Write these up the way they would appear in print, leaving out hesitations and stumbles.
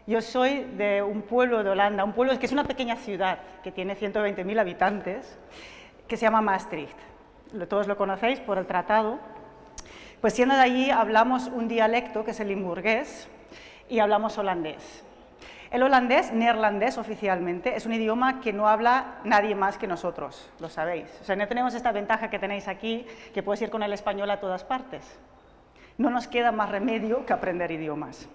Yo soy de un pueblo de Holanda, un pueblo que es una pequeña ciudad que tiene 120.000 habitantes, que se llama Maastricht. Todos lo conocéis por el tratado. Pues siendo de allí hablamos un dialecto que es el limburgués y hablamos holandés. El holandés, neerlandés oficialmente, es un idioma que no habla nadie más que nosotros, lo sabéis. O sea, no tenemos esta ventaja que tenéis aquí, que puedes ir con el español a todas partes. No nos queda más remedio que aprender idiomas.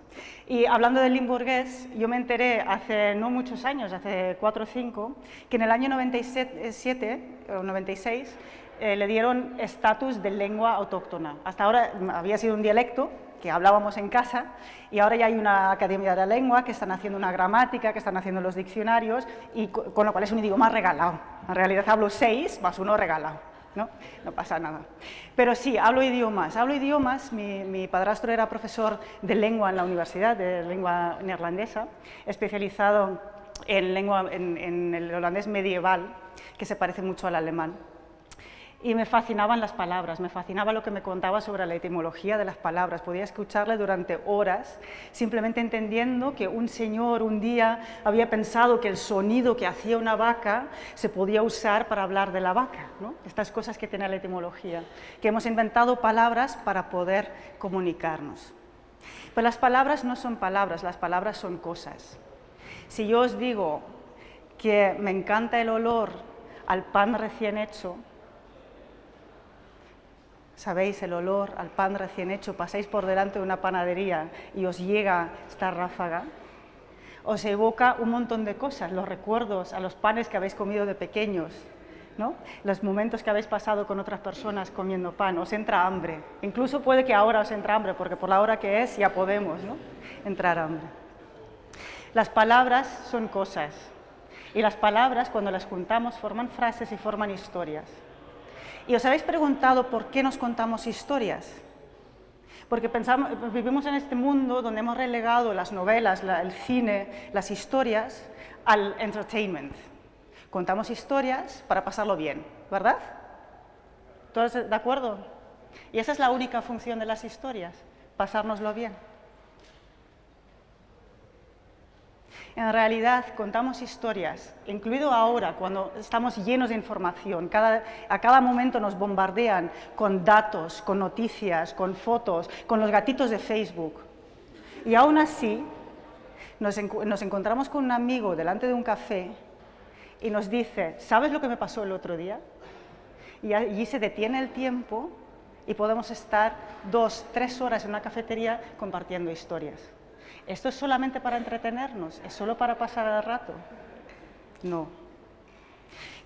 Y hablando del limburgués, yo me enteré hace no muchos años, hace 4 o 5, que en el año 97 o 96 le dieron estatus de lengua autóctona. Hasta ahora había sido un dialecto que hablábamos en casa y ahora ya hay una academia de la lengua que están haciendo una gramática, que están haciendo los diccionarios y con lo cual es un idioma regalado. En realidad hablo 6 más 1 regalado, ¿no? No pasa nada. Pero sí, hablo idiomas. Mi padrastro era profesor de lengua en la universidad, de lengua neerlandesa, especializado en el holandés medieval, que se parece mucho al alemán. Y me fascinaban las palabras, me fascinaba lo que me contaba sobre la etimología de las palabras. Podía escucharle durante horas, simplemente entendiendo que un señor un día había pensado que el sonido que hacía una vaca se podía usar para hablar de la vaca, ¿no? Estas cosas que tiene la etimología, que hemos inventado palabras para poder comunicarnos. Pero las palabras no son palabras, las palabras son cosas. Si yo os digo que me encanta el olor al pan recién hecho, ¿sabéis? El olor al pan recién hecho, pasáis por delante de una panadería y os llega esta ráfaga, os evoca un montón de cosas, los recuerdos a los panes que habéis comido de pequeños, ¿no? Los momentos que habéis pasado con otras personas comiendo pan, os entra hambre. Incluso puede que ahora os entre hambre, porque por la hora que es ya podemos, ¿no?, entrar hambre. Las palabras son cosas, y las palabras, cuando las juntamos, forman frases y forman historias. ¿Y os habéis preguntado por qué nos contamos historias? Porque vivimos en este mundo donde hemos relegado las novelas, el cine, las historias al entertainment. Contamos historias para pasarlo bien, ¿verdad? ¿Todos de acuerdo? Y esa es la única función de las historias, pasárnoslo bien. En realidad, contamos historias, incluido ahora, cuando estamos llenos de información. A cada momento nos bombardean con datos, con noticias, con fotos, con los gatitos de Facebook. Y aún así, nos encontramos con un amigo delante de un café y nos dice, ¿sabes lo que me pasó el otro día? Y allí se detiene el tiempo y podemos estar 2 o 3 horas en una cafetería compartiendo historias. ¿Esto es solamente para entretenernos? ¿Es solo para pasar el rato? No.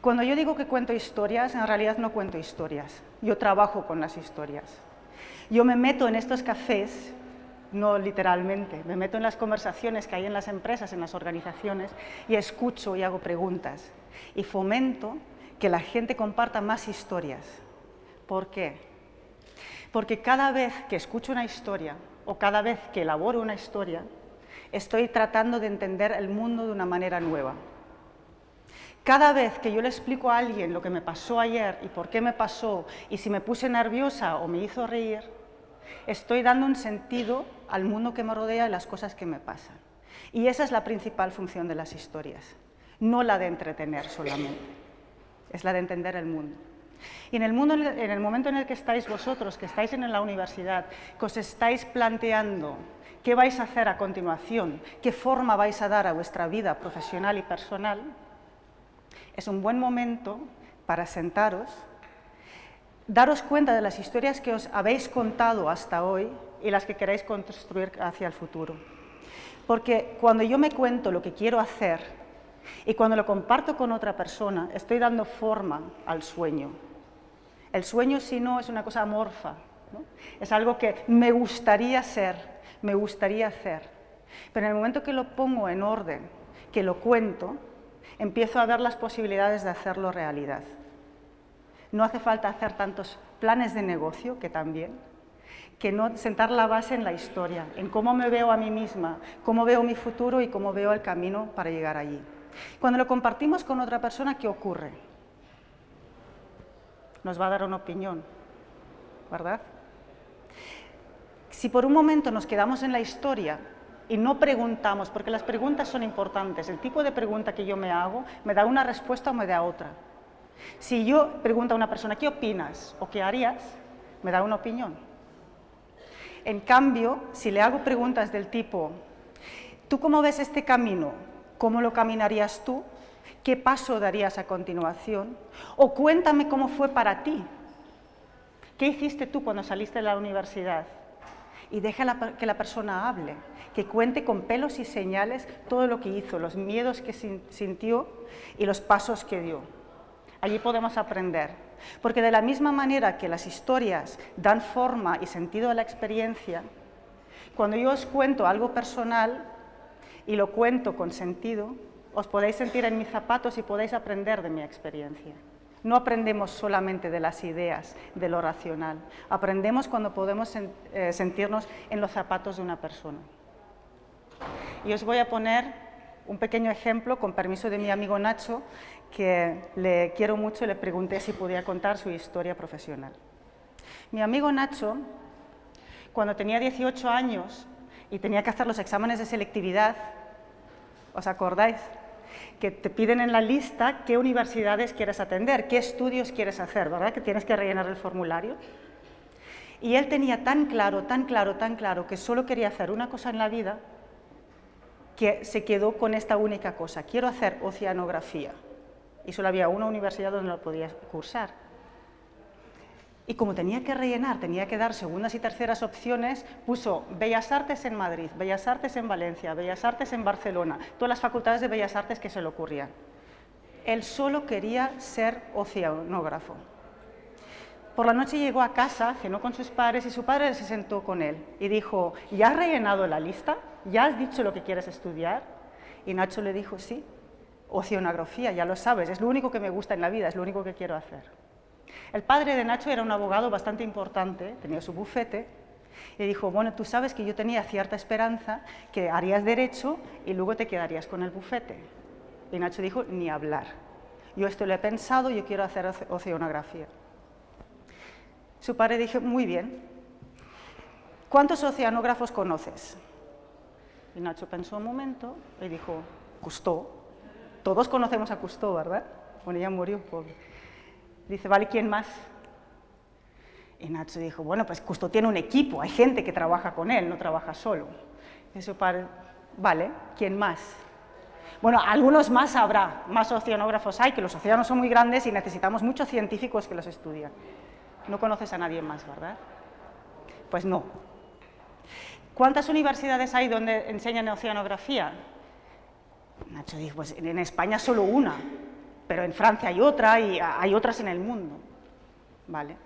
Cuando yo digo que cuento historias, en realidad no cuento historias. Yo trabajo con las historias. Yo me meto en estos cafés, no literalmente, me meto en las conversaciones que hay en las empresas, en las organizaciones, y escucho y hago preguntas. Y fomento que la gente comparta más historias. ¿Por qué? Porque cada vez que escucho una historia, o cada vez que elaboro una historia, estoy tratando de entender el mundo de una manera nueva. Cada vez que yo le explico a alguien lo que me pasó ayer y por qué me pasó, y si me puse nerviosa o me hizo reír, estoy dando un sentido al mundo que me rodea y las cosas que me pasan. Y esa es la principal función de las historias, no la de entretener solamente, es la de entender el mundo. Y en el momento en el que estáis vosotros, que estáis en la universidad, que os estáis planteando qué vais a hacer a continuación, qué forma vais a dar a vuestra vida profesional y personal, es un buen momento para sentaros, daros cuenta de las historias que os habéis contado hasta hoy y las que queréis construir hacia el futuro. Porque cuando yo me cuento lo que quiero hacer y cuando lo comparto con otra persona, estoy dando forma al sueño. El sueño, si no, es una cosa amorfa, ¿no? Es algo que me gustaría ser, me gustaría hacer. Pero en el momento que lo pongo en orden, que lo cuento, empiezo a ver las posibilidades de hacerlo realidad. No hace falta hacer tantos planes de negocio, que también, que no sentar la base en la historia, en cómo me veo a mí misma, cómo veo mi futuro y cómo veo el camino para llegar allí. Cuando lo compartimos con otra persona, ¿qué ocurre? Nos va a dar una opinión, ¿verdad? Si por un momento nos quedamos en la historia, y no preguntamos, porque las preguntas son importantes. El tipo de pregunta que yo me hago me da una respuesta o me da otra. Si yo pregunto a una persona, ¿qué opinas o qué harías?, me da una opinión. En cambio, si le hago preguntas del tipo, ¿tú cómo ves este camino? ¿Cómo lo caminarías tú? ¿Qué paso darías a continuación? O cuéntame cómo fue para ti. ¿Qué hiciste tú cuando saliste de la universidad? Y deja que la persona hable, que cuente con pelos y señales todo lo que hizo, los miedos que sintió y los pasos que dio. Allí podemos aprender, porque de la misma manera que las historias dan forma y sentido a la experiencia, cuando yo os cuento algo personal y lo cuento con sentido, os podéis sentir en mis zapatos y podéis aprender de mi experiencia. No aprendemos solamente de las ideas, de lo racional, aprendemos cuando podemos sentirnos en los zapatos de una persona. Y os voy a poner un pequeño ejemplo, con permiso de mi amigo Nacho, que le quiero mucho y le pregunté si podía contar su historia profesional. Mi amigo Nacho, cuando tenía 18 años y tenía que hacer los exámenes de selectividad, ¿os acordáis? Que te piden en la lista qué universidades quieres atender, qué estudios quieres hacer, ¿verdad? Que tienes que rellenar el formulario. Y él tenía tan claro que solo quería hacer una cosa en la vida, que se quedó con esta única cosa: quiero hacer oceanografía. Y solo había una universidad donde lo podía cursar. Y como tenía que rellenar, tenía que dar segundas y terceras opciones, puso Bellas Artes en Madrid, Bellas Artes en Valencia, Bellas Artes en Barcelona, todas las facultades de Bellas Artes que se le ocurrían. Él solo quería ser oceanógrafo. Por la noche llegó a casa, cenó con sus padres y su padre se sentó con él y dijo, ¿ya has rellenado la lista? ¿Ya has dicho lo que quieres estudiar? Y Nacho le dijo, sí, oceanografía, ya lo sabes, es lo único que me gusta en la vida, es lo único que quiero hacer. El padre de Nacho era un abogado bastante importante, tenía su bufete, y dijo, bueno, tú sabes que yo tenía cierta esperanza que harías derecho y luego te quedarías con el bufete. Y Nacho dijo, ni hablar. Yo esto lo he pensado, yo quiero hacer oceanografía. Su padre dijo, muy bien. ¿Cuántos oceanógrafos conoces? Y Nacho pensó un momento y dijo, Cousteau. Todos conocemos a Cousteau, ¿verdad? Bueno, ya murió, pobre. Dice, vale, ¿quién más? Y Nacho dijo, bueno, pues Cousteau tiene un equipo, hay gente que trabaja con él, no trabaja solo. Y su padre, vale, ¿quién más? Bueno, algunos más habrá, más oceanógrafos hay, que los océanos son muy grandes y necesitamos muchos científicos que los estudian. No conoces a nadie más, ¿verdad? Pues no. ¿Cuántas universidades hay donde enseñan oceanografía? Nacho dijo, pues en España solo una, pero en Francia hay otra y hay otras en el mundo. ¿Vale?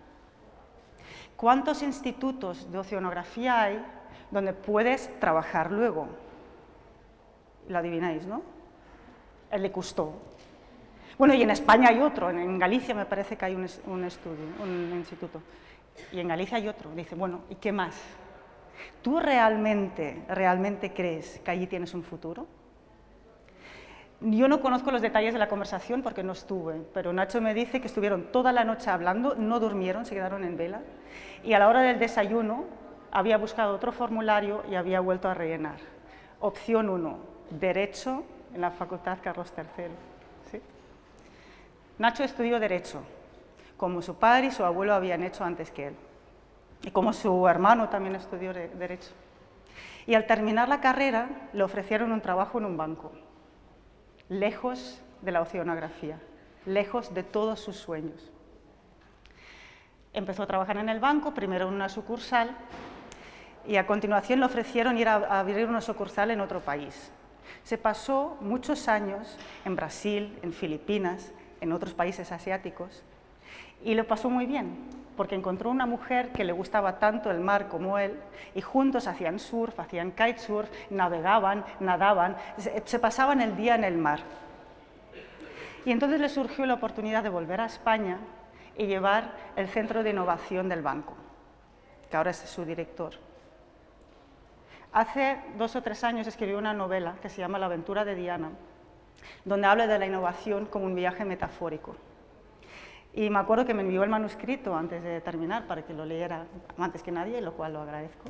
¿Cuántos institutos de oceanografía hay donde puedes trabajar luego? Lo adivináis, ¿no? El de Cousteau. Bueno, y en España hay otro, en Galicia me parece que hay un estudio, un instituto. Y en Galicia hay otro. Dice, bueno, ¿y qué más? ¿Tú realmente crees que allí tienes un futuro? Yo no conozco los detalles de la conversación porque no estuve, pero Nacho me dice que estuvieron toda la noche hablando, no durmieron, se quedaron en vela, y a la hora del desayuno había buscado otro formulario y había vuelto a rellenar. Opción 1, Derecho en la Facultad Carlos III. ¿Sí? Nacho estudió Derecho, como su padre y su abuelo habían hecho antes que él, y como su hermano también estudió Derecho. Y al terminar la carrera le ofrecieron un trabajo en un banco, lejos de la oceanografía, lejos de todos sus sueños. Empezó a trabajar en el banco, primero en una sucursal, y a continuación le ofrecieron ir a abrir una sucursal en otro país. Se pasó muchos años en Brasil, en Filipinas, en otros países asiáticos, y lo pasó muy bien, porque encontró una mujer que le gustaba tanto el mar como él, y juntos hacían surf, hacían kitesurf, navegaban, nadaban, se pasaban el día en el mar. Y entonces le surgió la oportunidad de volver a España y llevar el centro de innovación del banco, que ahora es su director. Hace 2 o 3 años escribió una novela que se llama La aventura de Diana, donde habla de la innovación como un viaje metafórico. Y me acuerdo que me envió el manuscrito antes de terminar para que lo leyera antes que nadie, lo cual lo agradezco.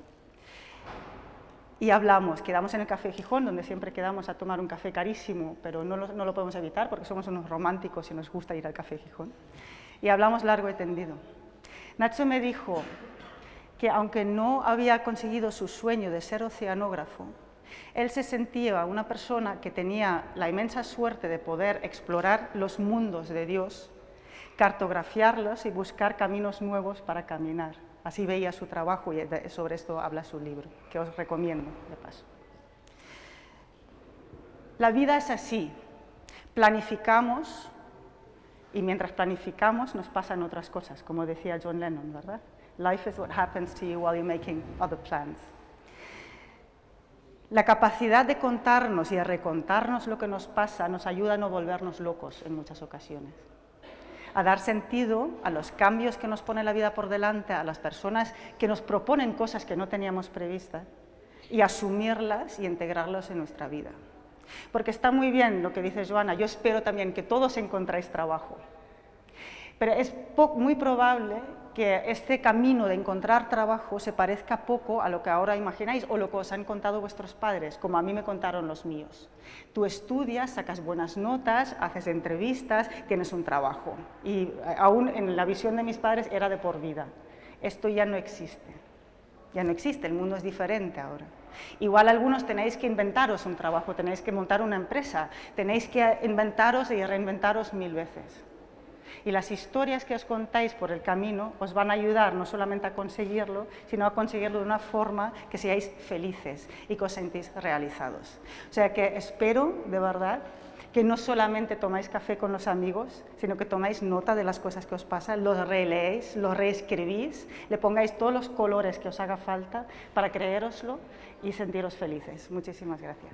y hablamos, quedamos en el Café Gijón, donde siempre quedamos a tomar un café carísimo, pero no lo podemos evitar porque somos unos románticos y nos gusta ir al Café Gijón. Y hablamos largo y tendido. Nacho me dijo que aunque no había conseguido su sueño de ser oceanógrafo, él se sentía una persona que tenía la inmensa suerte de poder explorar los mundos de Dios, cartografiarlos y buscar caminos nuevos para caminar. Así veía su trabajo y sobre esto habla su libro, que os recomiendo de paso. La vida es así, planificamos y mientras planificamos nos pasan otras cosas, como decía John Lennon, ¿verdad? Life is what happens to you while you're making other plans. La capacidad de contarnos y de recontarnos lo que nos pasa nos ayuda a no volvernos locos en muchas ocasiones, a dar sentido a los cambios que nos pone la vida por delante, a las personas que nos proponen cosas que no teníamos previstas y asumirlas y integrarlas en nuestra vida. Porque está muy bien lo que dice Joana, yo espero también que todos encontráis trabajo, pero es muy probable que este camino de encontrar trabajo se parezca poco a lo que ahora imagináis o lo que os han contado vuestros padres, como a mí me contaron los míos. Tú estudias, sacas buenas notas, haces entrevistas, tienes un trabajo. Y aún en la visión de mis padres era de por vida. Esto ya no existe. Ya no existe, el mundo es diferente ahora. Igual algunos tenéis que inventaros un trabajo, tenéis que montar una empresa, tenéis que inventaros y reinventaros 1000 veces. Y las historias que os contáis por el camino os van a ayudar no solamente a conseguirlo, sino a conseguirlo de una forma que seáis felices y que os sentís realizados. O sea que espero, de verdad, que no solamente tomáis café con los amigos, sino que tomáis nota de las cosas que os pasan, los releéis, los reescribís, le pongáis todos los colores que os haga falta para creéroslo y sentiros felices. Muchísimas gracias.